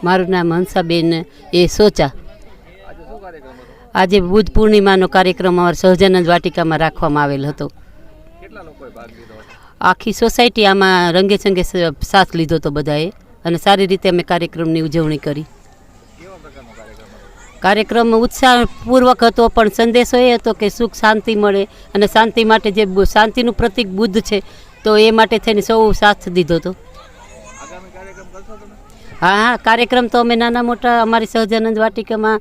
મારું નામ હંસાબેન એ સોચા। આજે બુદ્ધ પૂર્ણિમાનો કાર્યક્રમ અમારા સહજાનંદ વાટિકામાં રાખવામાં આવેલ હતો। આખી સોસાયટી આમાં રંગે ચંગે સાથ લીધો હતો બધાએ અને સારી રીતે અમે કાર્યક્રમની ઉજવણી કરી। કાર્યક્રમ ઉત્સાહપૂર્વક હતો પણ સંદેશો એ હતો કે સુખ શાંતિ મળે અને શાંતિ માટે જે શાંતિનું પ્રતીક બુદ્ધ છે તો એ માટે થઈને સૌ સાથ દીધો હતો। હા હા, કાર્યક્રમ તો અમે નાના મોટા અમારી સહજાનંદ વાટિકામાં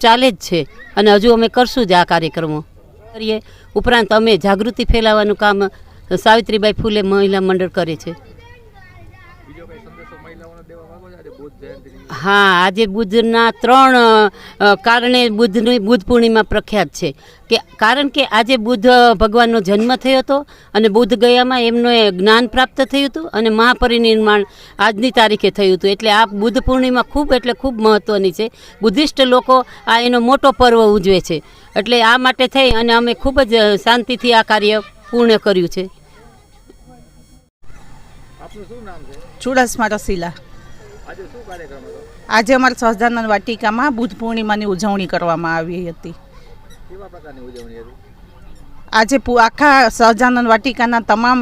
ચાલે જ છે અને હજુ અમે કરશું જ આ કાર્યક્રમો કરીએ। ઉપરાંત અમે જાગૃતિ ફેલાવવાનું કામ સાવિત્રીબાઈ ફૂલે મહિલા મંડળ કરે છે। હા, આજે બુદ્ધના 3 કારણે બુદ્ધ પૂર્ણિમા પ્રખ્યાત છે કે કારણ કે આજે બુદ્ધ ભગવાનનો જન્મ થયો હતો અને બુદ્ધ ગયામાં એમનું જ્ઞાન પ્રાપ્ત થયું હતું અને મહાપરિનિર્વાણ આજની તારીખે થયું હતું। એટલે આ બુદ્ધ પૂર્ણિમા ખૂબ મહત્ત્વની છે। બુદ્ધિસ્ટ લોકો આ એનો મોટો પર્વ ઉજવે છે એટલે આ માટે થઈ અને અમે ખૂબ જ શાંતિથી આ કાર્ય પૂર્ણ કર્યું છે। ચુડાસમા રસીલા। આજે અમારા સહજાનંદ વાટિકામાં બુદ્ધ પૂર્ણિમાની ઉજવણી કરવામાં આવી હતી। આજે આખા સહજાનંદ વાટિકાના તમામ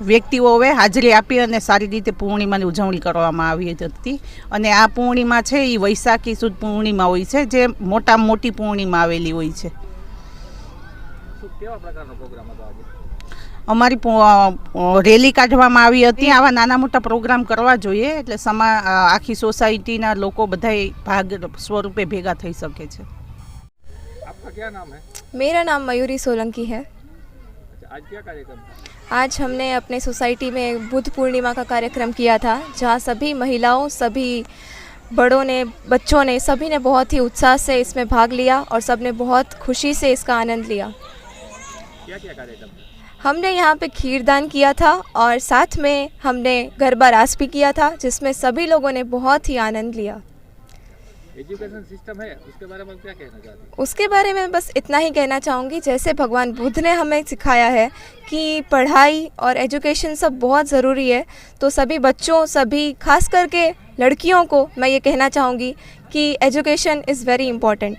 વ્યક્તિઓએ હાજરી આપી અને સારી રીતે પૂર્ણિમાની ઉજવણી કરવામાં આવી હતી। અને આ પૂર્ણિમા છે એ વૈશાખી સુદ પૂર્ણિમા હોય છે જે મોટી પૂર્ણિમા આવેલી હોય છે। અમારી રેલી કાઢવામાં આવી હતી। આવા નાના મોટા પ્રોગ્રામ કરવા જોઈએ એટલે આખી સોસાયટીના લોકો બધાય ભાગ સ્વરૂપે ભેગા થઈ શકે છે। आपका क्या नाम है? मेरा नाम मयूरी सोलंकी है। आज क्या कार्यक्रम था? आज हमने अपने सोसाइटी में बुद्ध पूर्णिमा का कार्यक्रम किया था जहाँ सभी महिलाओं, सभी बड़ों ने, बच्चों ने, सभी ने बहुत ही उत्साह से इसमें भाग लिया और सब ने बहुत खुशी से इसका आनंद लिया। क्या क्या कार्यक्रम था? हमने यहाँ पे खीरदान किया था और साथ में हमने गरबा रास भी किया था जिसमें सभी लोगों ने बहुत ही आनंद लिया। एजुकेशन सिस्टम है उसके बारे में क्या कहना चाहती हैं? उसके बारे में बस इतना ही कहना चाहूँगी जैसे भगवान बुद्ध ने हमें सिखाया है कि पढ़ाई और एजुकेशन सब बहुत ज़रूरी है, तो सभी बच्चों, सभी खास करके लड़कियों को मैं ये कहना चाहूँगी कि एजुकेशन इज़ वेरी इम्पॉर्टेंट।